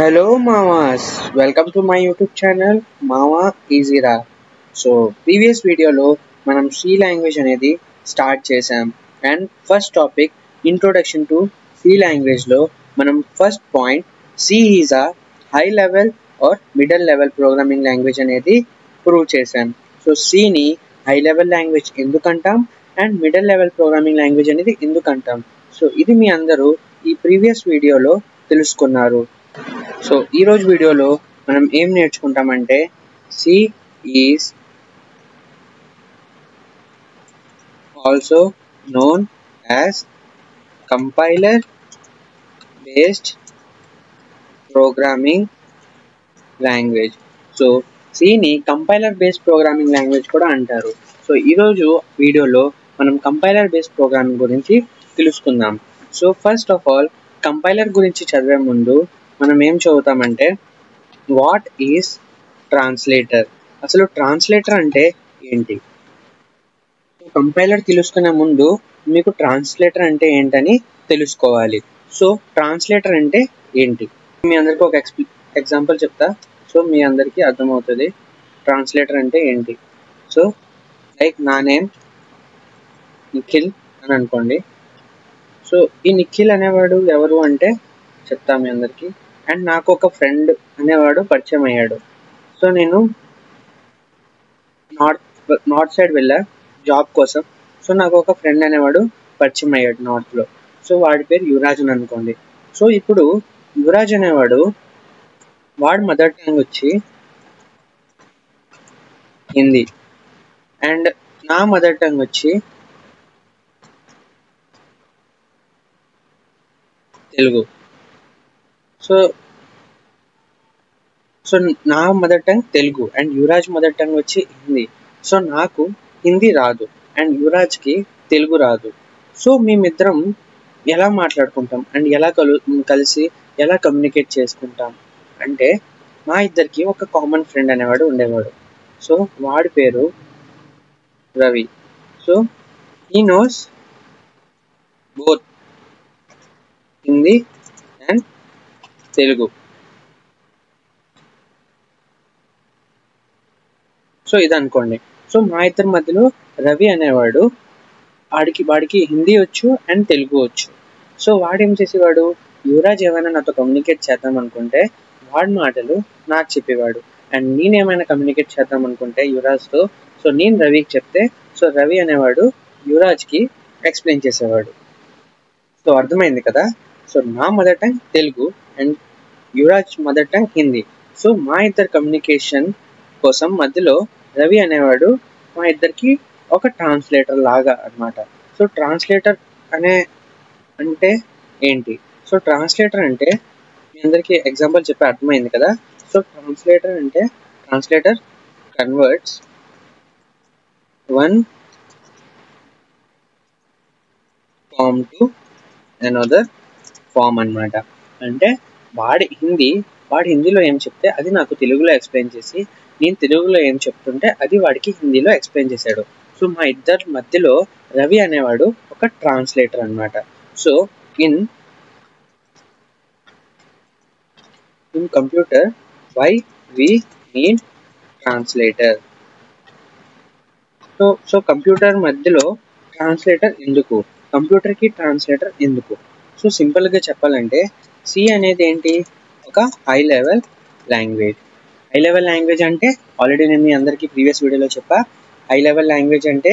Hello Mamas, welcome to my YouTube channel Mama Easy Ra. So previous వీడియోలో మనం C language అనేది start చేసాం and first topic introduction to C లాంగ్వేజ్లో మనం first point C is a high level or middle level programming language అనేది prove చేసాం. So సిని high level language ఎందుకంటాం and middle level programming language అనేది ఎందుకంటాం. సో ఇది మీ అందరూ ఈ ప్రీవియస్ వీడియోలో తెలుసుకున్నారు. సో ఈరోజు వీడియోలో మనం ఏం నేర్చుకుంటామంటే C is also known as compiler based programming language. So సిని కంపైలర్ బేస్డ్ ప్రోగ్రామింగ్ లాంగ్వేజ్ కూడా అంటారు. సో ఈరోజు వీడియోలో మనం కంపైలర్ బేస్డ్ ప్రోగ్రామింగ్ గురించి తెలుసుకుందాం. So first of all compiler గురించి చదివే ముందు మనం ఏం చదువుతామంటే వాట్ ఈజ్ ట్రాన్స్లేటర్, అసలు ట్రాన్స్లేటర్ అంటే ఏంటి. కంపైలర్ తెలుసుకునే ముందు మీకు ట్రాన్స్లేటర్ అంటే ఏంటని తెలుసుకోవాలి. సో ట్రాన్స్లేటర్ అంటే ఏంటి, మీ అందరికీ ఒక ఎగ్జాంపుల్ చెప్తా. సో మీ అందరికీ అర్థమవుతుంది ట్రాన్స్లేటర్ అంటే ఏంటి. సో లైక్ నా నేమ్ నిఖిల్ అని అనుకోండి. సో ఈ నిఖిల్ అనేవాడు ఎవరు అంటే చెప్తా మీ అందరికీ. అండ్ నాకు ఒక ఫ్రెండ్ అనేవాడు పరిచయం అయ్యాడు. సో నేను నార్త్ సైడ్ వెళ్ళా జాబ్ కోసం. సో నాకు ఒక ఫ్రెండ్ అనేవాడు పరిచయం అయ్యాడు నార్త్లో. సో వాడి పేరు యువరాజ్ అని అనుకోండి. సో ఇప్పుడు యువరాజ్ అనేవాడు వాడి మదర్ టంగ్ వచ్చి హిందీ అండ్ నా మదర్ టంగ్ వచ్చి తెలుగు. సో సో నా mother tongue Telugu and Yuvraj mother tongue వచ్చి హిందీ. సో నాకు హిందీ రాదు అండ్ యువరాజ్కి తెలుగు రాదు. సో మేమిద్దరం ఎలా మాట్లాడుకుంటాం అండ్ ఎలా కలిసి ఎలా కమ్యూనికేట్ చేసుకుంటాం అంటే మా ఇద్దరికి ఒక కామన్ ఫ్రెండ్ అనేవాడు ఉండేవాడు. సో వాడి పేరు Ravi. So he knows both Hindi and Telugu. So ఇది అనుకోండి. సో మా ఇద్దరి మధ్యలో రవి అనేవాడు వాడికి హిందీ వచ్చు అండ్ తెలుగు వచ్చు. సో వాడు ఏం చేసేవాడు, యువరాజ్ ఏమైనా నాతో కమ్యూనికేట్ చేద్దాం అనుకుంటే వాడి మాటలు నాకు చెప్పేవాడు అండ్ నేనేమైనా కమ్యూనికేట్ చేద్దాం అనుకుంటే యువరాజ్తో సో నేను రవికి చెప్తే సో రవి అనేవాడు యువరాజ్కి ఎక్స్ప్లెయిన్ చేసేవాడు. సో అర్థమైంది కదా. సో నా mother tongue Telugu and Yuvraj mother tongue Hindi. So మా ఇద్దరు కమ్యూనికేషన్ కోసం మధ్యలో రవి అనేవాడు మా ఇద్దరికి ఒక ట్రాన్స్లేటర్ లాగా అన్నమాట. సో ట్రాన్స్లేటర్ అంటే ఏంటి, సో ట్రాన్స్లేటర్ అంటే మీ అందరికీ ఎగ్జాంపుల్ చెప్పి అర్థమైంది కదా. సో ట్రాన్స్లేటర్ అంటే translator converts one form to another form అన్నమాట. అంటే వాడి హిందీలో ఏం చెప్తే అది నాకు తెలుగులో ఎక్స్ప్లెయిన్ చేసి నేను తెలుగులో ఏం చెప్తుంటే అది వాడికి హిందీలో ఎక్స్ప్లెయిన్ చేశాడు. సో మా ఇద్దరి మధ్యలో రవి అనేవాడు ఒక ట్రాన్స్లేటర్ అన్నమాట. So in computer why we need translator. So computer మధ్యలో ట్రాన్స్లేటర్ ఎందుకు, కంప్యూటర్కి ట్రాన్స్లేటర్ ఎందుకు. సో సింపుల్గా చెప్పాలంటే సి అనేది ఏంటి, ఒక high level language. High level language అంటే ఆల్రెడీ నేను మీ అందరికీ ప్రీవియస్ వీడియోలో చెప్పా, హై లెవెల్ లాంగ్వేజ్ అంటే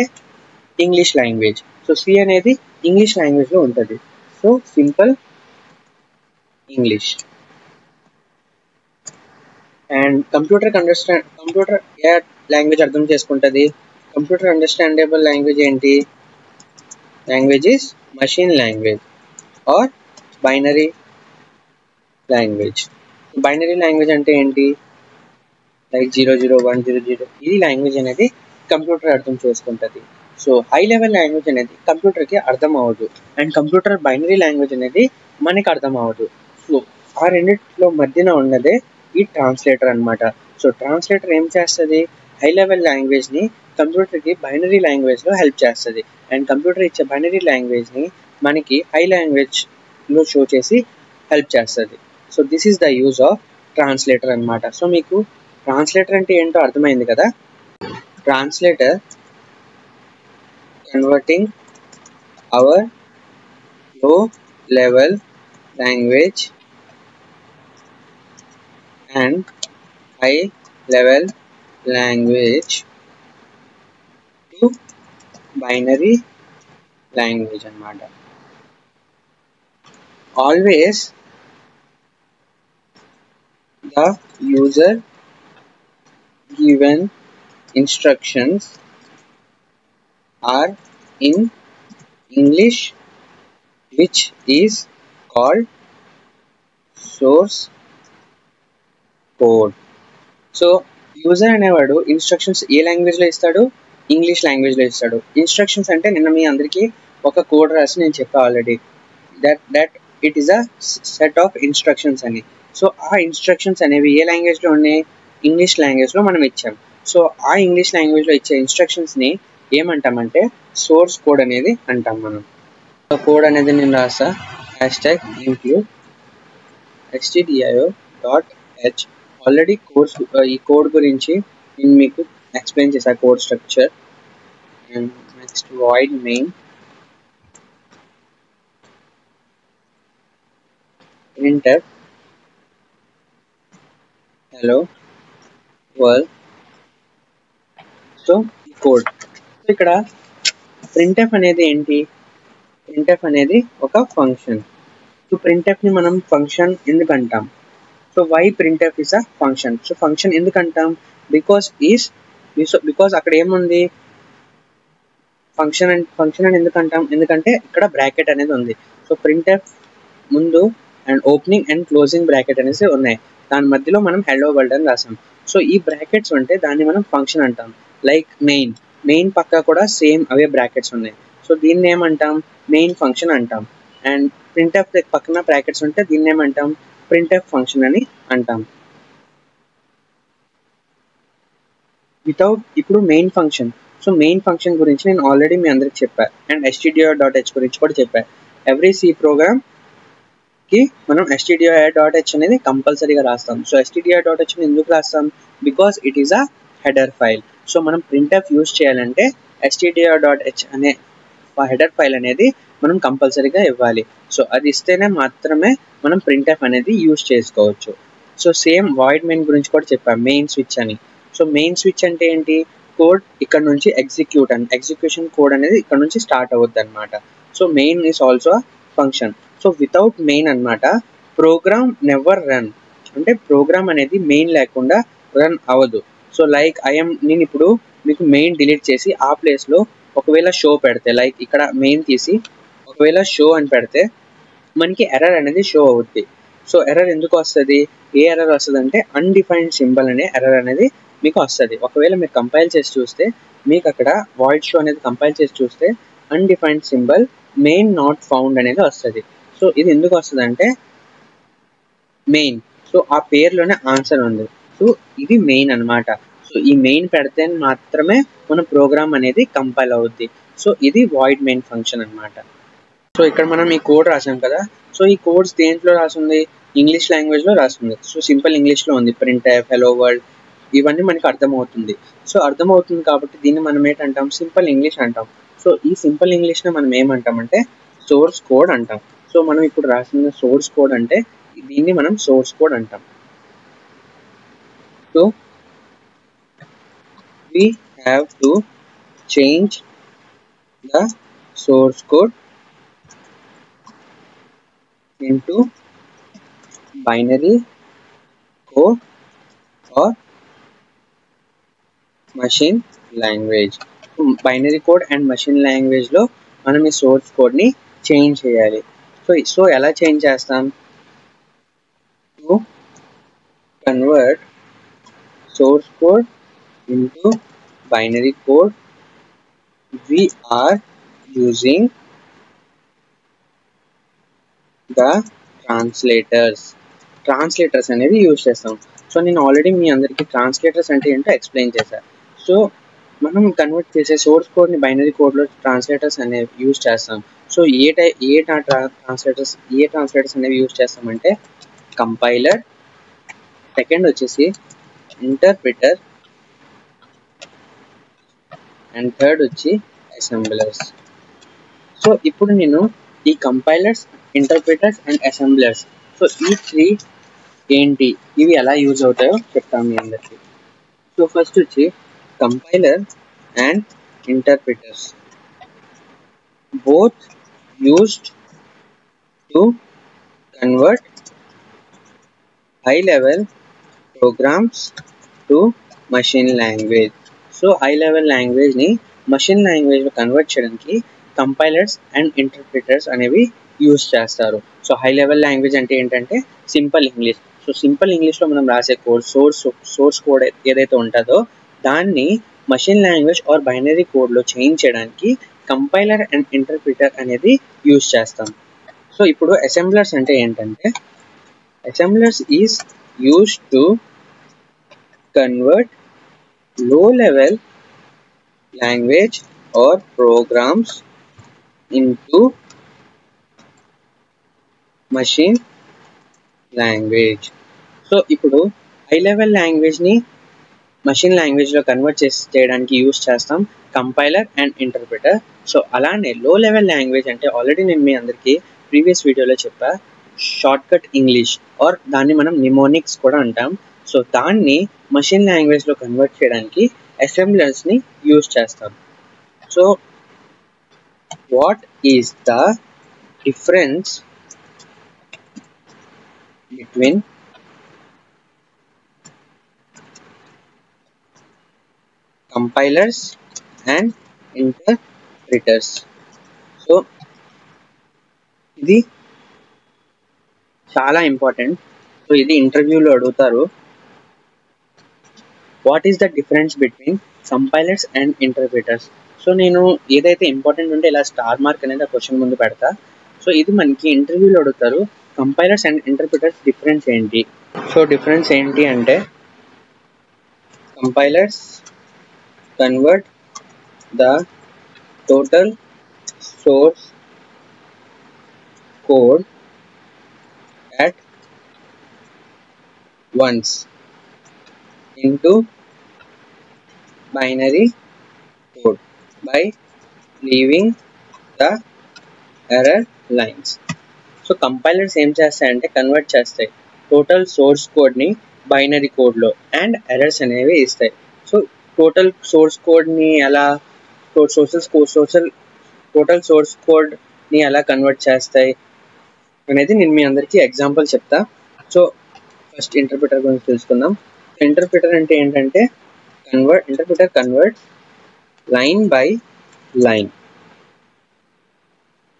ఇంగ్లీష్ లాంగ్వేజ్. సో సి అనేది ఇంగ్లీష్ లాంగ్వేజ్లో ఉంటుంది. So simple English. And computer ఏ లాంగ్వేజ్ అర్థం చేసుకుంటుంది, కంప్యూటర్ అండర్స్టాండబుల్ లాంగ్వేజ్ ఏంటి, language is machine language or binary language. Binary language అంటే ఏంటి, లైక్ 00100. ఈ లాంగ్వేజ్ అనేది కంప్యూటర్ అర్థం చేసుకుంటుంది. సో హై లెవెల్ లాంగ్వేజ్ అనేది కంప్యూటర్కి అర్థం అవ్వదు అండ్ కంప్యూటర్ బైనరీ లాంగ్వేజ్ అనేది మనకి అర్థం అవ్వదు. సో ఆ రెండిట్లో మధ్యన ఉన్నదే ఈ ట్రాన్స్లేటర్ అన్నమాట. సో ట్రాన్స్లేటర్ ఏం చేస్తుంది, హై లెవెల్ లాంగ్వేజ్ని కంప్యూటర్కి బైనరీ లాంగ్వేజ్లో హెల్ప్ చేస్తుంది అండ్ కంప్యూటర్ ఇచ్చే బైనరీ లాంగ్వేజ్ని మనకి హై లాంగ్వేజ్లో షో చేసి హెల్ప్ చేస్తుంది. So this is the use of translator అనమాట. సో మీకు ట్రాన్స్లేటర్ అంటే ఏంటో అర్థమైంది కదా. Translator converting our low level language and high level language to binary language అన్నమాట. Always the user given instructions are in English, which is called source code. So user అనేవాడు instructions ఏ లాంగ్వేజ్లో ఇస్తాడు? English లాంగ్వేజ్లో ఇస్తాడు. ఇన్స్ట్రక్షన్స్ అంటే నిన్న మీ అందరికీ ఒక కోడ్ రాసి నేను చెప్పా already, that it is a set of instructions అని. సో ఆ ఇన్స్ట్రక్షన్స్ అనేవి ఏ లాంగ్వేజ్లో ఉన్నాయి? ఇంగ్లీష్ లాంగ్వేజ్లో మనం ఇచ్చాం. సో ఆ ఇంగ్లీష్ లాంగ్వేజ్లో ఇచ్చే ఇన్స్ట్రక్షన్స్ని ఏమంటామంటే సోర్స్ కోడ్ అనేది అంటాం మనం. కోడ్ అనేది నేను రాస్తా, #include stdio.h. ఆల్రెడీ ఈ కోడ్ గురించి నేను మీకు ఎక్స్ప్లెయిన్ చేశాను, code structure. And next void main printf hello world. So ఈ కోడ్ ఇక్కడ printf అనేది ఏంటి? printf అనేది ఒక ఫంక్షన్. సో printfని మనం ఫంక్షన్ ఎందుకు అంటాం? So why printf is a function. So function ఎందుకు అంటాం? బికాస్ అక్కడ ఏముంది? ఫంక్షన్ అని ఎందుకు అంటాం? ఎందుకంటే ఇక్కడ బ్రాకెట్ అనేది ఉంది. సో printf ముందు and opening and closing bracket అనేసి ఉన్నాయి, దాని మధ్యలో మనం హెల్లో వరల్డ్ అని రాసాం. సో ఈ బ్రాకెట్స్ ఉంటే దాన్ని మనం ఫంక్షన్ అంటాం. లైక్ మెయిన్ పక్క కూడా సేమ్ అవే బ్రాకెట్స్ ఉన్నాయి. సో దీన్ని ఏమంటాం? మెయిన్ ఫంక్షన్ అంటాం. అండ్ printf పక్కన బ్రాకెట్స్ ఉంటే దీన్ని ఏమంటాం? printf ఫంక్షన్ అని అంటాం. ఇప్పుడు main function. So main function గురించి నేను ఆల్రెడీ మీ అందరికి చెప్పా, అండ్ stdio.h గురించి కూడా చెప్పా. ఎవ్రీ సి ప్రోగ్రామ్కి మనం stdio.h అనేది కంపల్సరీగా రాస్తాం. సో stdio.h ఎందుకు రాస్తాం? Because it is a header file. So మనం printf యూజ్ చేయాలంటే stdio.h అనే హెడర్ ఫైల్ అనేది మనం కంపల్సరీగా ఇవ్వాలి. సో అది ఇస్తేనే మాత్రమే మనం printf అనేది యూజ్ చేసుకోవచ్చు. సో సేమ్ వాయిడ్ మెయిన్ గురించి కూడా చెప్పాం, మెయిన్ స్విచ్ అని. సో మెయిన్ స్విచ్ అంటే ఏంటి? కోడ్ ఇక్కడ నుంచి ఎగ్జిక్యూషన్ కోడ్ అనేది ఇక్కడ నుంచి స్టార్ట్ అవుద్ది అనమాట. So main is also function. So without main అనమాట ప్రోగ్రామ్ నెవర్ రన్. అంటే ప్రోగ్రామ్ అనేది మెయిన్ లేకుండా రన్ అవ్వదు. సో లైక్ నేను ఇప్పుడు మీకు మెయిన్ డిలీట్ చేసి ఆ ప్లేస్లో ఒకవేళ షో పెడితే, లైక్ ఇక్కడ మెయిన్ తీసి ఒకవేళ షో అని పెడితే మనకి ఎర్రర్ అనేది షో అవుద్ది. సో ఎర్రర్ ఎందుకు వస్తుంది? ఏ ఎర్రర్ వస్తుంది అంటే అన్డిఫైన్డ్ సింబల్ అనే ఎర్రర్ అనేది మీకు వస్తుంది. ఒకవేళ మీరు కంపైల్ చేసి చూస్తే మీకు అక్కడ వాయిడ్ షో అనేది కంపైల్ చేసి చూస్తే undefined symbol main not found అనేది వస్తుంది. సో ఇది ఎందుకు వస్తుంది అంటే మెయిన్. సో ఆ పేరులోనే ఆన్సర్ ఉంది. సో ఇది మెయిన్ అనమాట. సో ఈ మెయిన్ పెడితే మాత్రమే మన ప్రోగ్రామ్ అనేది కంపైల్ అవుద్ది. సో ఇది వాయిడ్ మెయిన్ ఫంక్షన్ అనమాట. సో ఇక్కడ మనం ఈ కోడ్ రాసాం కదా. సో ఈ కోడ్స్ దేంట్లో రాసింది? ఇంగ్లీష్ లాంగ్వేజ్లో రాసింది. సో సింపుల్ ఇంగ్లీష్లో ఉంది. printf, hello world ఇవన్నీ మనకి అర్థమవుతుంది. సో అర్థమవుతుంది కాబట్టి దీన్ని మనం ఏంటంటాం? సింపుల్ ఇంగ్లీష్ అంటాం. సో ఈ సింపుల్ ఇంగ్లీష్ని మనం ఏమంటామంటే సోర్స్ కోడ్ అంటాం. సో మనం ఇప్పుడు రాసిన సోర్స్ కోడ్ అంటే దీన్ని మనం సోర్స్ కోడ్ అంటాం. So we have to change the source code into binary code or machine language. Binary code and machine లాంగ్వేజ్లో మనం ఈ సోర్స్ కోడ్ని చేంజ్ చేయాలి. సో ఎలా చేంజ్ చేస్తాం? To convert source code into binary code we are using the translators అనేవి use చేస్తాం. So నేను ఆల్రెడీ మీ అందరికీ ట్రాన్స్లేటర్స్ అంటే ఏంటో ఎక్స్ప్లెయిన్ చేశాను. సో మనం కన్వర్ట్ చేసే సోర్స్ కోడ్ని బైనరీ కోడ్లో ట్రాన్స్లేటర్స్ అనేవి యూజ్ చేస్తాం. సో ట్రాన్స్లేటర్స్ అనేవి యూజ్ చేస్తామంటే కంపైలర్, సెకండ్ వచ్చేసి ఇంటర్ప్రిటర్, అండ్ థర్డ్ వచ్చి అసెంబ్లర్స్. సో ఇప్పుడు నేను ఈ compilers, interpreters and assemblers, so ఈ త్రీ ఏంటి, ఇవి ఎలా యూజ్ అవుతాయో చెప్తాను మీ అందరికి. సో ఫస్ట్ వచ్చి compiler and interpreters both used to convert high level programs to machine language. So high level లాంగ్వేజ్ని మషిన్ లాంగ్వేజ్లో కన్వర్ట్ చేయడానికి కంపైలర్స్ అండ్ ఇంటర్ప్రిటర్స్ అనేవి యూజ్ చేస్తారు. సో హై లెవెల్ లాంగ్వేజ్ అంటే ఏంటంటే సింపుల్ ఇంగ్లీష్. సో సింపుల్ ఇంగ్లీష్లో మనం రాసే కోడ్, సోర్స్ కోడ్ ఏదైతే ఉంటుందో దాన్ని మషిన్ లాంగ్వేజ్ ఆర్ బైనరీ కోడ్లో చేంజ్ చేయడానికి కంపైలర్ అండ్ ఇంటర్ప్రిటర్ అనేది యూజ్ చేస్తాం. సో ఇప్పుడు అసెంబ్లర్స్ అంటే ఏంటంటే, assemblers is used to convert low level language or programs into machine language. So ఇప్పుడు హై లెవెల్ లాంగ్వేజ్ని మషిన్ లాంగ్వేజ్లో కన్వర్ట్ చేయడానికి యూజ్ చేస్తాం కంపైలర్ అండ్ ఇంటర్ప్రిటర్. సో అలానే లో లెవెల్ లాంగ్వేజ్ అంటే ఆల్రెడీ నేను మీ అందరికీ ప్రీవియస్ వీడియోలో చెప్పా, షార్ట్కట్ ఇంగ్లీష్ ఆర్ దాన్ని మనం నిమోనిక్స్ కూడా అంటాం. సో దాన్ని మషిన్ లాంగ్వేజ్లో కన్వర్ట్ చేయడానికి అసెంబ్లర్స్ని యూజ్ చేస్తాం. So what is the difference between compilers and interpreters? So ఇది చాలా ఇంపార్టెంట్. సో ఇది ఇంటర్వ్యూలో అడుగుతారు, what is the difference between compilers and interpreters. So నేను ఏదైతే ఇంపార్టెంట్ ఉంటే ఇలా స్టార్ మార్క్ అనేది ఆ క్వశ్చన్ ముందు పెడతా. సో ఇది మనకి ఇంటర్వ్యూలో అడుగుతారు, కంపైలర్స్ అండ్ ఇంటర్ప్రిటర్స్ డిఫరెన్స్ ఏంటి. సో డిఫరెన్స్ ఏంటి అంటే, compilers convert the total source code at once into binary code by leaving the error lines. So compilers ఏం చేస్తాయంటే కన్వర్ట్ చేస్తాయి టోటల్ సోర్స్ కోడ్ని బైనరీ కోడ్లో అండ్ ఎర్రర్స్ అనేవి ఇస్తాయి. సో టోటల్ సోర్స్ కోడ్ని ఎలా టోటల్ సోర్స్ కోడ్ని ఎలా కన్వర్ట్ చేస్తాయి అనేది నేను మీ అందరికీ ఎగ్జాంపుల్ చెప్తా. సో ఫస్ట్ ఇంటర్ప్రిటర్ గురించి తెలుసుకుందాం. ఇంటర్ప్రిటర్ అంటే ఏంటంటే, interpreter convert line by line.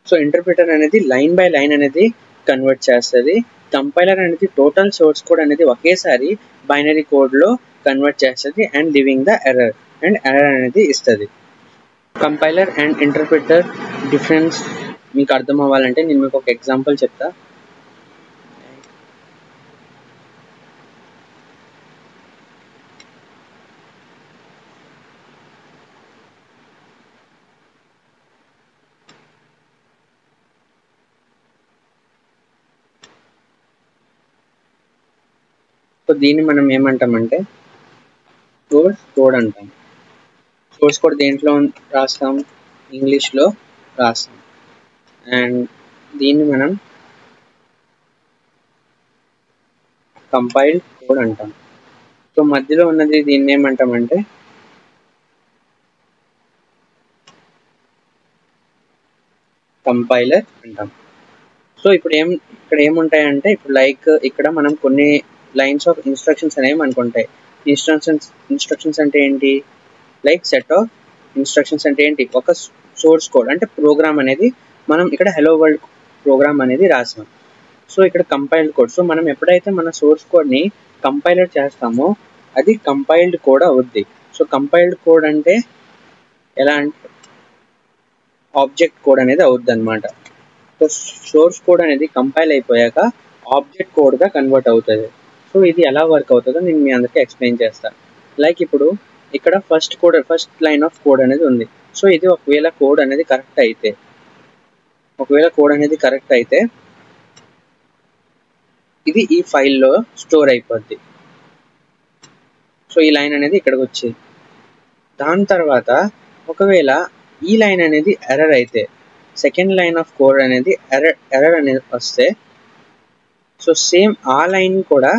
So interpreter అనేది లైన్ బై లైన్ అనేది కన్వర్ట్ చేస్తుంది. కంపైలర్ అనేది టోటల్ సోర్స్ కోడ్ అనేది ఒకేసారి బైనరీ కోడ్లో కన్వర్ట్ చేస్తుంది అండ్ లివింగ్ ద ఎర్రర్ అనేది ఇస్తుంది. కంపైలర్ అండ్ ఇంటర్ప్రిటర్ డిఫరెన్స్ మీకు అర్థం అవ్వాలంటే నేను మీకు ఒక ఎగ్జాంపుల్ చెప్తా. సో దీన్ని మనం ఏమంటామంటే సోర్స్ కోడ్ అంటాం. సోర్స్ కోడ్ దేంట్లో రాస్తాం, ఇంగ్లీష్లో రాస్తాం. అండ్ దీన్ని మనం కంపైల్డ్ కోడ్ అంటాం. సో మధ్యలో ఉన్నది దీన్ని ఏమంటామంటే కంపైలర్ అంటాం. సో ఇప్పుడు ఇక్కడ ఏముంటాయంటే, ఇప్పుడు లైక్ ఇక్కడ మనం కొన్ని లైన్స్ ఆఫ్ ఇన్స్ట్రక్షన్స్ అనేవి మనకు ఉంటాయి. ఇన్స్ట్రక్షన్స్ అంటే ఏంటి, లైక్ సెట్ ఆఫ్ ఇన్స్ట్రక్షన్స్ అంటే ఏంటి, ఒక సోర్స్ కోడ్ అంటే ప్రోగ్రామ్ అనేది మనం ఇక్కడ హెలో వరల్డ్ ప్రోగ్రామ్ అనేది రాసాం. సో ఇక్కడ కంపైల్డ్ కోడ్. సో మనం ఎప్పుడైతే మన సోర్స్ కోడ్ని కంపైలర్ చేస్తామో అది కంపైల్డ్ కోడ్ అవుద్ది. సో కంపైల్డ్ కోడ్ అంటే ఎలా అంటే ఆబ్జెక్ట్ కోడ్ అనేది అవుద్ది అనమాట. సో సోర్స్ కోడ్ అనేది కంపైల్ అయిపోయాక ఆబ్జెక్ట్ కోడ్గా కన్వర్ట్ అవుతుంది. సో ఇది ఎలా వర్క్ అవుతుందో నేను మీ అందరికీ ఎక్స్ప్లెయిన్ చేస్తాను. లైక్ ఇప్పుడు ఇక్కడ ఫస్ట్ లైన్ ఆఫ్ కోడ్ అనేది ఉంది. సో ఇది ఒకవేళ కోడ్ అనేది కరెక్ట్ అయితే ఇది ఈ ఫైల్లో స్టోర్ అయిపోద్ది. సో ఈ లైన్ అనేది ఇక్కడికి వచ్చేది. దాని తర్వాత ఒకవేళ ఈ లైన్ అనేది ఎర్రర్ అయితే, సెకండ్ లైన్ ఆఫ్ కోడ్ అనేది ఎర్రర్ అనేది వస్తే, సో సేమ్ ఆ లైన్ కూడా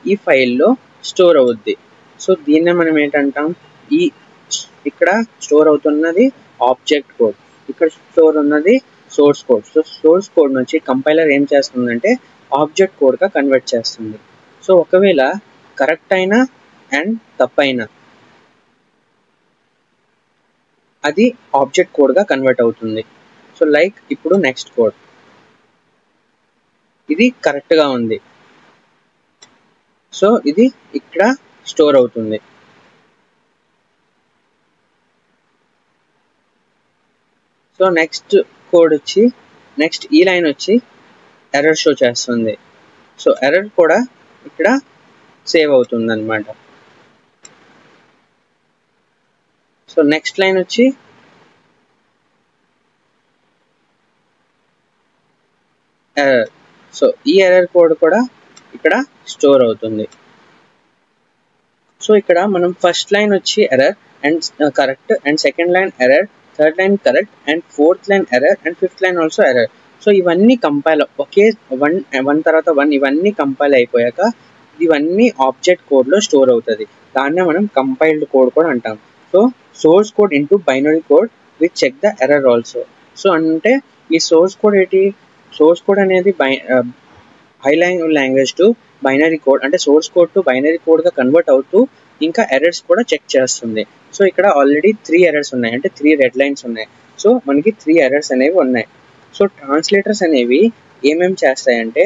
ఈ ఫైల్లో స్టోర్ అవుద్ది. సో దీన్నే మనం ఏంటంటాం, ఈ ఇక్కడ స్టోర్ అవుతున్నది ఆబ్జెక్ట్ కోడ్, ఇక్కడ స్టోర్ ఉన్నది source code. So source code నుంచి కంపైలర్ ఏం చేస్తుందంటే ఆబ్జెక్ట్ కోడ్గా కన్వర్ట్ చేస్తుంది. సో ఒకవేళ కరెక్ట్ అయినా అండ్ తప్పైనా అది ఆబ్జెక్ట్ కోడ్గా కన్వర్ట్ అవుతుంది. సో లైక్ ఇప్పుడు నెక్స్ట్ కోడ్ ఇది కరెక్ట్గా ఉంది, సో ఇది ఇక్కడ స్టోర్ అవుతుంది. సో నెక్స్ట్ కోడ్ వచ్చి, నెక్స్ట్ ఈ లైన్ వచ్చి ఎర్రర్ షో చేస్తుంది. సో ఎర్రర్ కూడా ఇక్కడ సేవ్ అవుతుంది అనమాట. సో నెక్స్ట్ లైన్ వచ్చి ఎర్రర్. సో ఈ ఎర్రర్ కోడ్ కూడా ఇక్కడ స్టోర్ అవుతుంది. సో ఇక్కడ మనం ఫస్ట్ లైన్ వచ్చి error and correct, and second line error, third line correct, and fourth line error, and fifth line also error. So ఇవన్నీ compile ఒకే one తర్వాత వన్ ఇవన్నీ కంపైల్ అయిపోయాక ఇవన్నీ ఆబ్జెక్ట్ కోడ్లో స్టోర్ అవుతుంది. దాన్నే మనం కంపైల్డ్ కోడ్ కూడా అంటాం. So source code into binary code with check the error also. So అంటే ఈ సోర్స్ కోడ్ ఏంటి, సోర్స్ కోడ్ అనేది high language to binary code, అంటే సోర్స్ కోడ్ టు బైనరీ కోడ్గా కన్వర్ట్ అవుతూ ఇంకా ఎర్రర్స్ కూడా చెక్ చేస్తుంది. సో ఇక్కడ ఆల్రెడీ 3 ఎర్రర్స్ ఉన్నాయి, అంటే 3 రెడ్ లైన్స్ ఉన్నాయి. సో మనకి 3 ఎర్రర్స్ అనేవి ఉన్నాయి. సో ట్రాన్స్లేటర్స్ అనేవి ఏమేమి చేస్తాయంటే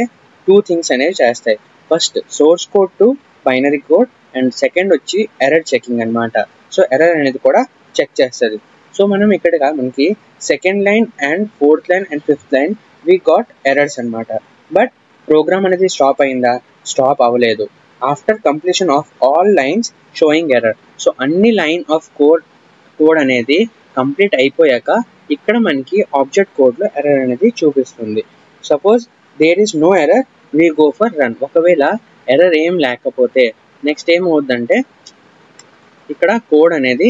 2 థింగ్స్ అనేవి చేస్తాయి. First source code to binary code, and second వచ్చి ఎర్రర్ చెకింగ్ అనమాట. సో ఎర్రర్ అనేది కూడా చెక్ చేస్తుంది. సో మనం ఇక్కడ మనకి second line and fourth line and fifth line we got errors అనమాట. బట్ ప్రోగ్రామ్ అనేది స్టాప్ అయిందా, స్టాప్ అవ్వలేదు. After completion of all lines showing error. So అన్ని లైన్ ఆఫ్ కోడ్ అనేది కంప్లీట్ అయిపోయాక ఇక్కడ మనకి ఆబ్జెక్ట్ కోడ్లో ఎర్రర్ అనేది చూపిస్తుంది. Suppose there is no error, we go for run. ఒకవేళ ఎర్రర్ ఏం లేకపోతే నెక్స్ట్ ఏం అవుద్దంటే ఇక్కడ కోడ్ అనేది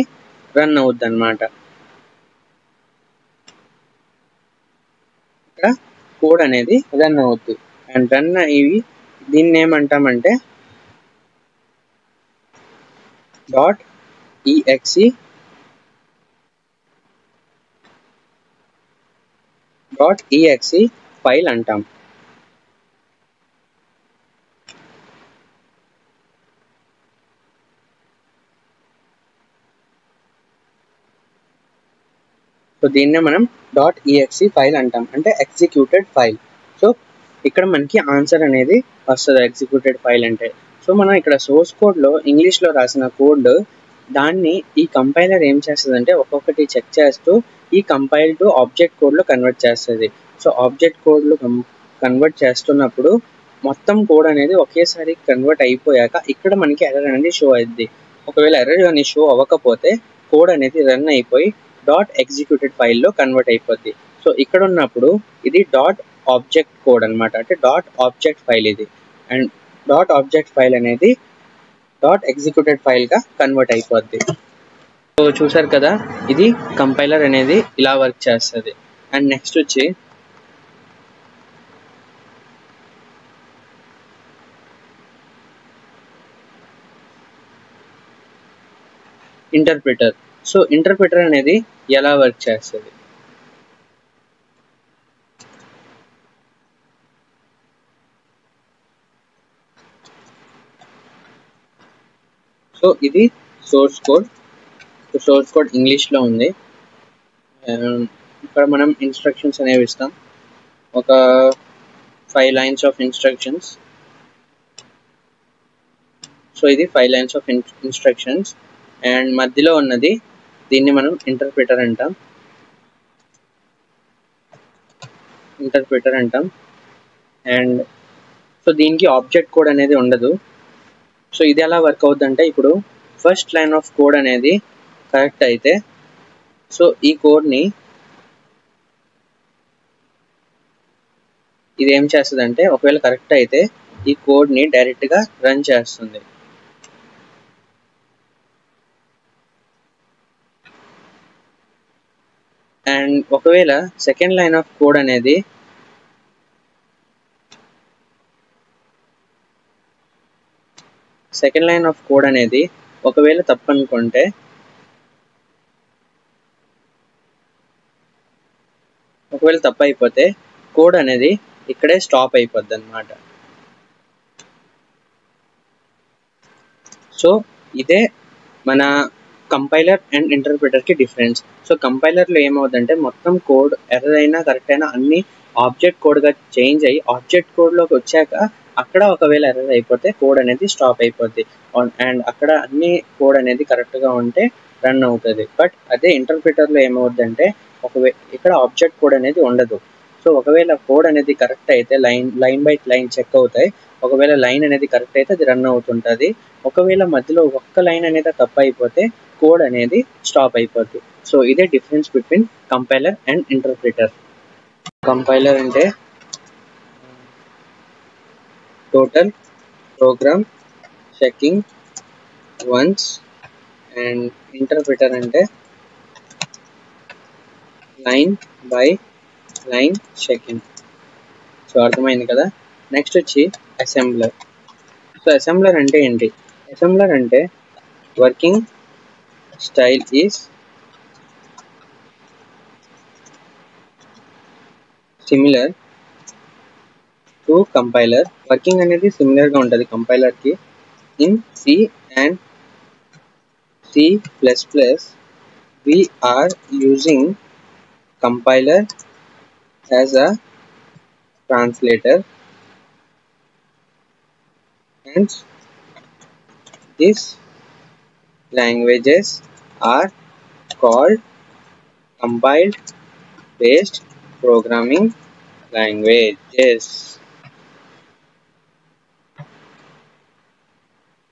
రన్ అవుద్ది అనమాట. ఇక్కడ కోడ్ అనేది రన్ అవుద్ది. అండ్ రన్ అయ్యి దీన్ని ఏమంటామంటే .exe ఫైల్ అంటాం. సో దీన్నే మనం .exe ఫైల్ అంటాం, అంటే ఎగ్జిక్యూటెడ్ ఫైల్. సో ఇక్కడ మనకి ఆన్సర్ అనేది వస్తుంది ఎగ్జిక్యూటెడ్ ఫైల్ అంటే. సో మనం ఇక్కడ సోర్స్ కోడ్లో ఇంగ్లీష్లో రాసిన కోడ్ దాన్ని ఈ కంపైలర్ ఏం చేస్తుందంటే ఒక్కొక్కటి చెక్ చేస్తూ ఈ కంపైల్ టు ఆబ్జెక్ట్ కోడ్లో కన్వర్ట్ చేస్తుంది. సో ఆబ్జెక్ట్ కోడ్లో కన్వర్ట్ చేస్తున్నప్పుడు మొత్తం కోడ్ అనేది ఒకేసారి కన్వర్ట్ అయిపోయాక ఇక్కడ మనకి ఎర్రర్ అనేది షో అవుద్ది. ఒకవేళ ఎర్రర్ కానీ షో అవ్వకపోతే కోడ్ అనేది రన్ అయిపోయి .executed ఫైల్లో కన్వర్ట్ అయిపోద్ది. సో ఇక్కడ ఉన్నప్పుడు ఇది .ఆబ్జెక్ట్ కోడ్ అనమాట, అంటే .ఆబ్జెక్ట్ ఫైల్ ఇది. అండ్ .ఆబ్జెక్ట్ ఫైల్ అనేది .executed ఫైల్గా కన్వర్ట్ అయిపోద్ది. సో చూసారు కదా, ఇది కంపైలర్ అనేది ఇలా వర్క్ చేస్తుంది. అండ్ నెక్స్ట్ వచ్చి ఇంటర్ప్రిటర్. సో ఇంటర్ప్రిటర్ అనేది ఎలా వర్క్ చేస్తుంది, సో ఇది సోర్స్ కోడ్ ఇంగ్లీష్లో ఉంది. ఇక్కడ మనం ఇన్స్ట్రక్షన్స్ అనేవి ఇస్తాం, ఒక 5 lines ఆఫ్ ఇన్స్ట్రక్షన్స్. సో ఇది 5 lines ఆఫ్ ఇన్స్ట్రక్షన్స్. అండ్ మధ్యలో ఉన్నది దీన్ని మనం ఇంటర్ప్రిటర్ అంటాం. అండ్ సో దీనికి ఆబ్జెక్ట్ కోడ్ అనేది ఉండదు. సో ఇది ఎలా వర్క్ అవుతుందంటే ఇప్పుడు ఫస్ట్ లైన్ ఆఫ్ కోడ్ అనేది కరెక్ట్ అయితే, సో ఈ కోడ్ని ఇది ఏం చేస్తుందంటే ఒకవేళ కరెక్ట్ అయితే ఈ కోడ్ని డైరెక్ట్గా రన్ చేస్తుంది. అండ్ ఒకవేళ సెకండ్ లైన్ ఆఫ్ కోడ్ అనేది ఒకవేళ తప్పనుకుంటే తప్పు అయిపోతే కోడ్ అనేది ఇక్కడే స్టాప్ అయిపోద్ది అన్నమాట. సో ఇదే మన కంపైలర్ అండ్ ఇంటర్ప్రిటర్కి డిఫరెన్స్. సో కంపైలర్లో ఏమవుతుందంటే మొత్తం కోడ్ ఎర్రర్ అయినా కరెక్ట్ అయినా అన్ని ఆబ్జెక్ట్ కోడ్గా చేంజ్ అయ్యి ఆబ్జెక్ట్ కోడ్లోకి వచ్చాక అక్కడ ఒకవేళ ఎర్రర్ అయిపోతే కోడ్ అనేది స్టాప్ అయిపోద్ది. అండ్ అక్కడ అన్ని కోడ్ అనేది కరెక్ట్గా ఉంటే రన్ అవుతుంది. బట్ అదే ఇంటర్ప్రిటర్లో ఏమవుద్దంటే ఇక్కడ ఆబ్జెక్ట్ కోడ్ అనేది ఉండదు. సో ఒకవేళ కోడ్ అనేది కరెక్ట్ అయితే లైన్ బై లైన్ చెక్ అవుతాయి. ఒకవేళ లైన్ అనేది కరెక్ట్ అయితే అది రన్ అవుతుంటుంది. ఒకవేళ మధ్యలో ఒక్క లైన్ అనేది తప్పు అయిపోతే కోడ్ అనేది స్టాప్ అయిపోద్ది. సో ఇదే difference between compiler and interpreter. Compiler అంటే total program checking once and interpreter అంటే line by line checking. So అర్థమైంది కదా. నెక్స్ట్ వచ్చి అసెంబ్లర్. సో అసెంబ్లర్ అంటే ఏంటి? అసెంబ్లర్ అంటే working style is similar to compiler. Working అనేది సిమిలర్గా ఉంటుంది కంపైలర్కి. In C and C++, we are using compiler as a translator, and these languages are called compiled based programming languages.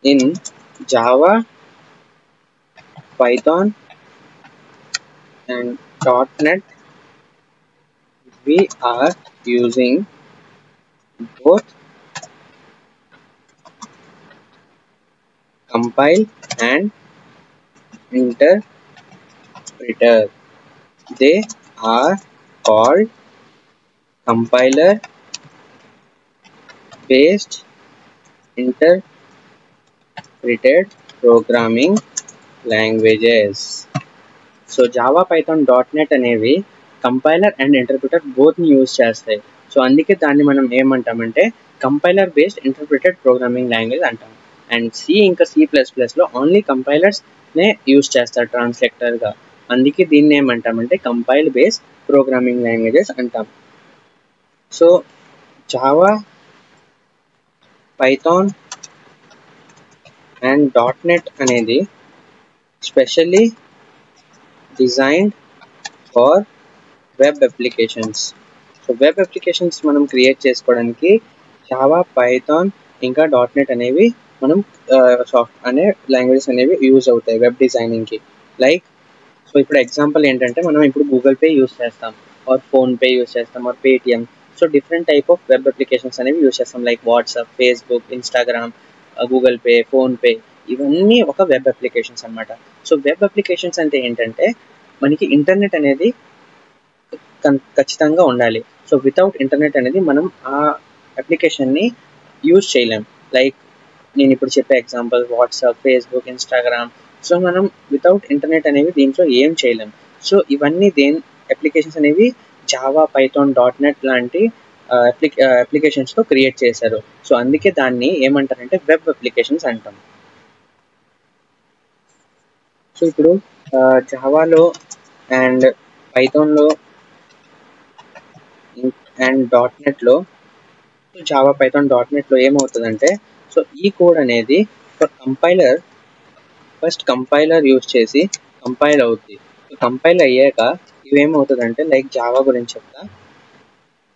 In Java, Python and .NET, we are using both compile and interpreter. They are called compiler based interpreted programming languages. So Java, Python, .NET అనేవి compiler and interpreter బోత్ని use చేస్తాయి. So అందుకే దాన్ని మనం ఏమంటామంటే compiler based interpreted programming language అంటాం. And C ఇంకా C++లో only కంపైలర్స్నే use చేస్తారు ట్రాన్స్లేటర్గా. అందుకే దీన్ని ఏమంటామంటే కంపైల్ బేస్డ్ ప్రోగ్రామింగ్ లాంగ్వేజెస్ అంటాం. So Java, Python and .NET అనేది specially designed for web applications. So web applications మనం క్రియేట్ చేసుకోవడానికి జావా, పైథాన్ ఇంకా .NET అనేవి మనం అనే లాంగ్వేజెస్ అనేవి యూజ్ అవుతాయి వెబ్ డిజైనింగ్కి. లైక్ సో ఇప్పుడు ఎగ్జాంపుల్ ఏంటంటే మనం ఇప్పుడు గూగుల్ పే యూజ్ చేస్తాం, ఆర్ ఫోన్పే యూజ్ చేస్తాం, are Paytm. So different type of web applications అనేవి యూజ్ చేస్తాం. Like WhatsApp, Facebook, Instagram, Google pay, PhonePe, ఇవన్నీ ఒక వెబ్ అప్లికేషన్స్ అన్నమాట. సో వెబ్ అప్లికేషన్స్ అంటే ఏంటంటే మనకి ఇంటర్నెట్ అనేది ఖచ్చితంగా ఉండాలి. సో వితౌట్ ఇంటర్నెట్ అనేది మనం ఆ అప్లికేషన్ని యూజ్ చేయలేం. లైక్ నేను ఇప్పుడు చెప్పే example WhatsApp, Facebook, Instagram. So మనం వితౌట్ ఇంటర్నెట్ అనేవి దీంట్లో ఏం చేయలేం. సో ఇవన్నీ అప్లికేషన్స్ అనేవి జావా, పైథాన్, .NET లాంటి అప్లికేషన్స్తో క్రియేట్ చేశారు. సో అందుకే దాన్ని ఏమంటారంటే వెబ్ అప్లికేషన్స్ అంటాం. సో ఇప్పుడు జావాలో అండ్ పైథాన్లో అండ్ .NEట్లో జావా, పైథాన్, .NEట్లో ఏమవుతుందంటే సో ఈ కోడ్ అనేది ఫస్ట్ కంపైలర్ యూజ్ చేసి కంపైల్ అవుతుంది. కంపైల్ అయ్యాక ఇవేమవుతుందంటే లైక్ జావా గురించి చెప్తా.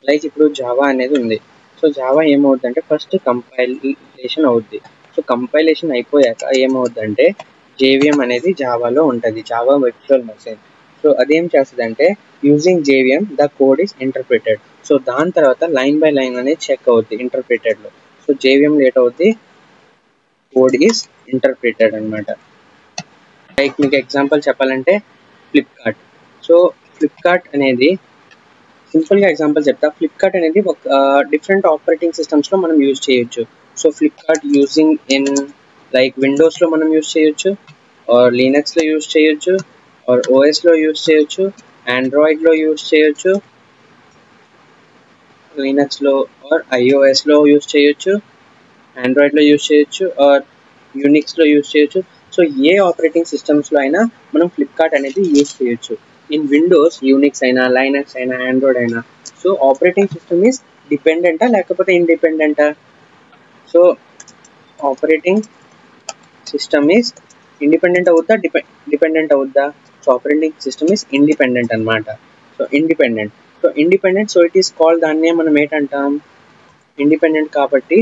లైక్ ఇప్పుడు జావా అనేది ఉంది. సో జావా ఏమవుతుందంటే ఫస్ట్ కంపైలేషన్ అవుద్ది. సో కంపైలేషన్ అయిపోయాక ఏమవుద్దంటే JVM అనేది జావాలో ఉంటుంది, జావా వర్చువల్ మెషిన్. సో అదేం చేస్తుందంటే using JVM the code is interpreted. So దాని తర్వాత లైన్ బై లైన్ అనేది చెక్ అవుద్ది ఇంటర్ప్రిటెడ్లో. సో JVM లేట్ అవుద్ది, కోడ్ ఈస్ ఇంటర్ప్రిటెడ్ అనమాట. లైక్ మీకు ఎగ్జాంపుల్ చెప్పాలంటే ఫ్లిప్కార్ట్. సో ఫ్లిప్కార్ట్ అనేది సింపుల్గా ఎగ్జాంపుల్ చెప్తా. ఫ్లిప్కార్ట్ అనేది ఒక డిఫరెంట్ ఆపరేటింగ్ సిస్టమ్స్లో మనం యూజ్ చేయొచ్చు. So Flipkart using in like విండోస్లో మనం యూజ్ చేయొచ్చు, ఆర్ లినక్స్లో యూజ్ చేయొచ్చు, ఆర్ ఓఎస్లో యూజ్ చేయొచ్చు, ఆండ్రాయిడ్లో యూజ్ చేయొచ్చు, లినక్స్లో ఆర్ ఐఓఎస్లో యూజ్ చేయొచ్చు, ఆండ్రాయిడ్లో యూజ్ చేయొచ్చు, ఆర్ యూనిక్స్లో యూజ్ చేయొచ్చు. సో ఏ ఆపరేటింగ్ సిస్టమ్స్లో అయినా మనం ఫ్లిప్కార్ట్ అనేది యూజ్ చేయొచ్చు. ఇన్ విండోస్ యూనిక్స్ అయినా, లైనక్స్ అయినా, ఆండ్రాయిడ్ అయినా. సో ఆపరేటింగ్ సిస్టమ్ ఈస్ డిపెండెంటా లేకపోతే ఇండిపెండెంటా? So operating system is independent అవుద్దా, డిపెండెంట్ అవుద్దా? So operating system is independent అనమాట. So independent, so it is called, దాన్నే మనం ఏంటంటాం, ఇండిపెండెంట్ కాబట్టి.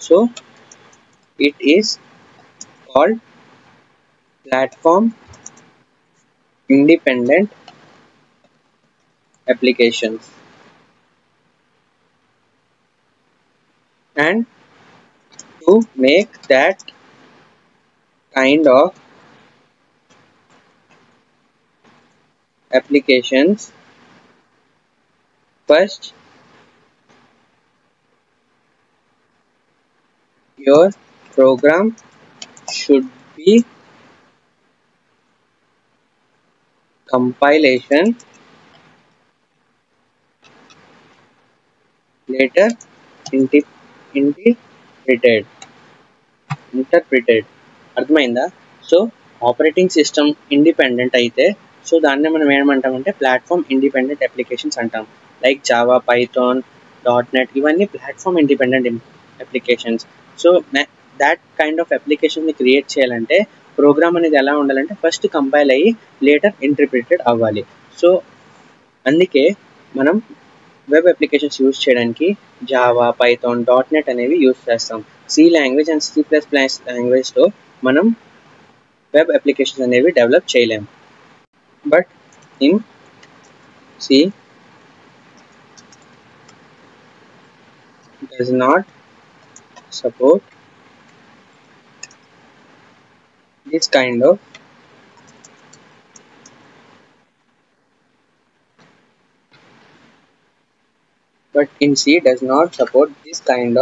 So it is called platform independent applications. And to make that kind of applications, first your program should be compilation, later interpreted. అర్థమైందా? So operating system independent అయితే so దాన్ని మనం ఏమంటామంటే platform independent applications అంటాం. Like Java, Python, .NET ఇవన్నీ platform independent applications. So that kind of అప్లికేషన్ని create చేయాలంటే program అనేది ఎలా ఉండాలంటే ఫస్ట్ కంపైల్ అయ్యి లేటర్ ఇంటర్ప్రిటెడ్ అవ్వాలి. సో అందుకే మనం వెబ్ అప్లికేషన్స్ యూజ్ చేయడానికి జావా, పైథాన్, .NET అనేవి యూజ్ చేస్తాం. సి లాంగ్వేజ్ అండ్ C++ లాంగ్వేజ్లో మనం వెబ్ అప్లికేషన్స్ అనేవి డెవలప్ చేయలేము. But in C does not support this kind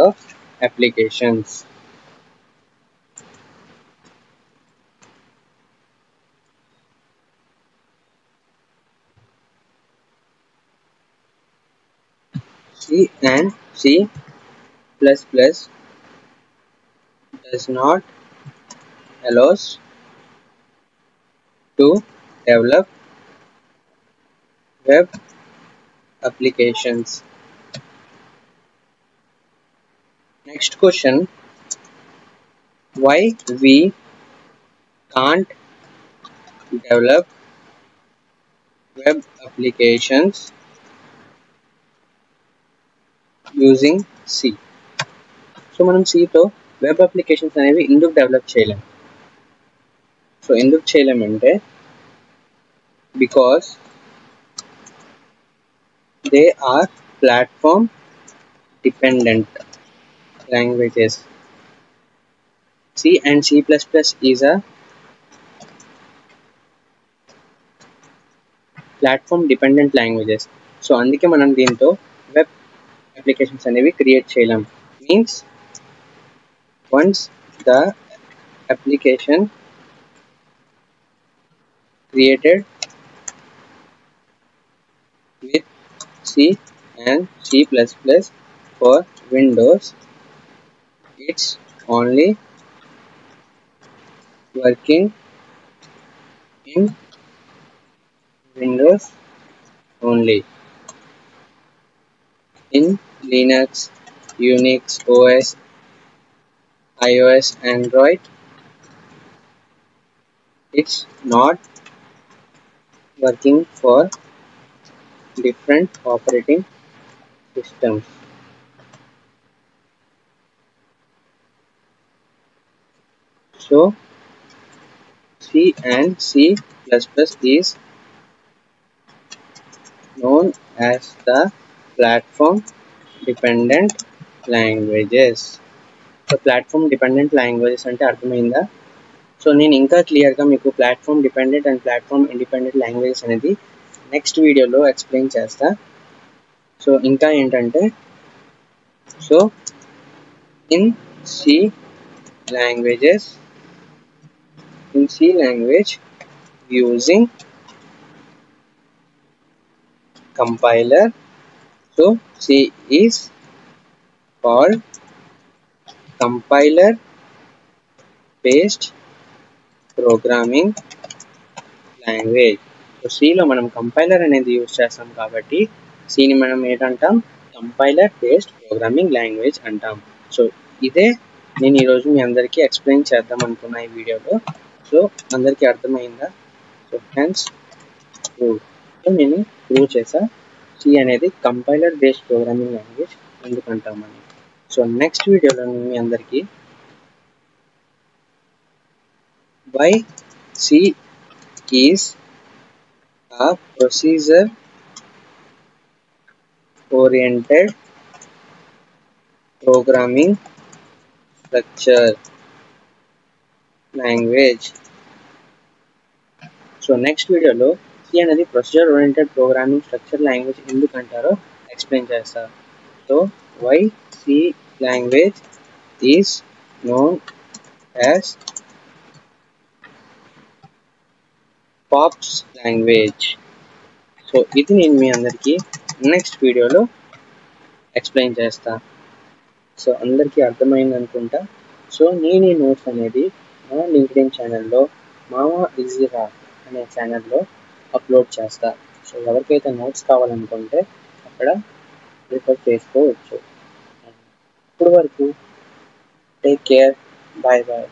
of applications. C and C++ does not allow us to develop web applications. Next question, why we can't develop web applications using C? So మనం Cతో web applications అనేవి ఎందుకు develop చేయలేం? So ఎందుకు చేయలేమంటే because they are platform dependent languages. C and C++ is a platform dependent languages. So అందుకే మనం దీంతో web applications అనేవి క్రియేట్ చేయలేం. Means once the application created with C and C++ for Windows, it's only working in Windows only. In Linux, Unix, OS, iOS, Android, it's not working for different operating systems. So C and C++ is known as the platform dependent languages. So platform dependent languages అంటే అర్థమైందా? So నేను ఇంకా క్లియర్గా మీకు platform dependent and platform independent languages అనేది next వీడియోలో explain చేస్తా. So ఇంకా ఏంటంటే, so in C languages, in C language using compiler. So C is called compiler based programming language. So Cలో మనం కంపైలర్ అనేది యూజ్ చేస్తాం కాబట్టి Cని మనం ఏంటంటాం, కంపైలర్ బేస్డ్ ప్రోగ్రామింగ్ లాంగ్వేజ్ అంటాం. సో ఇదే నేను ఈరోజు మీ అందరికీ ఎక్స్ప్లెయిన్ చేద్దాం అనుకున్నా ఈ వీడియోలో. సో అందరికీ అర్థమైందా? So thanks. సో నేను ప్రూవ్ చేసా C అనేది కంపైలర్ బేస్డ్ ప్రోగ్రామింగ్ లాంగ్వేజ్ ఎందుకంటామని. సో నెక్స్ట్ వీడియోలో మీ అందరికీ why C is a procedure oriented programming structure language. So next వీడియోలో C అనేది procedure oriented programming structure language ఎందుకంటారో ఎక్స్ప్లెయిన్ చేస్తా. So why C language is known as POPs language. So ఇది నేను మీ అందరికీ నెక్స్ట్ వీడియోలో ఎక్స్ప్లెయిన్ చేస్తా. సో అందరికీ అర్థమైంది అనుకుంటా. సో నేను ఈ నోట్స్ అనేది మా లింక్డ్ఇన్ ఛానల్లో మామా ఈజీ రా అనే ఛానల్లో అప్లోడ్ చేస్తా. సో ఎవరికైతే నోట్స్ కావాలనుకుంటే అక్కడ రిఫర్ చేసుకోవచ్చు. ఇప్పుడు వరకు టేక్ కేర్, బాయ్ బాయ్.